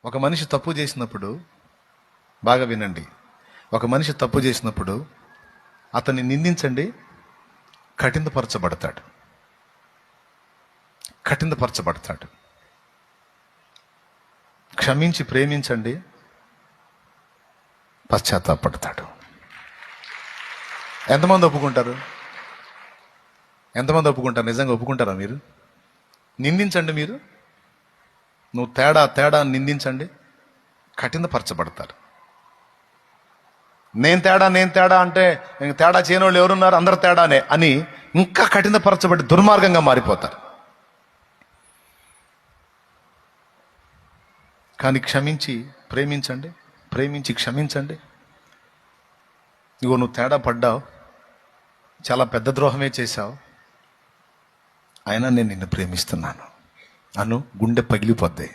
ఒక మనిషి తప్పు చేసినప్పుడు, బాగా వినండి, ఒక మనిషి తప్పు చేసినప్పుడు అతన్ని నిందించండి, కఠినపరచబడతాడు. కఠినపరచబడతాడు. క్షమించి ప్రేమించండి, పశ్చాత్తాపడతాడు. ఎంతమంది ఒప్పుకుంటారు? ఎంతమంది ఒప్పుకుంటారు? నిజంగా ఒప్పుకుంటారా మీరు? నిందించండి, మీరు నువ్వు తేడా నిందించండి, కఠినపరచబడతారు. నేను తేడా అంటే ఇంక తేడా చేయని వాళ్ళు ఎవరున్నారు? అందరు తేడానే అని ఇంకా కఠినపరచబడి దుర్మార్గంగా మారిపోతారు. కానీ క్షమించి ప్రేమించండి, ప్రేమించి క్షమించండి. ఇగో నువ్వు తేడా పడ్డావు, చాలా పెద్ద ద్రోహమే చేశావు, అయినా నేను నిన్ను ప్రేమిస్తున్నాను అను, గుండె పగిలిపోద్ది.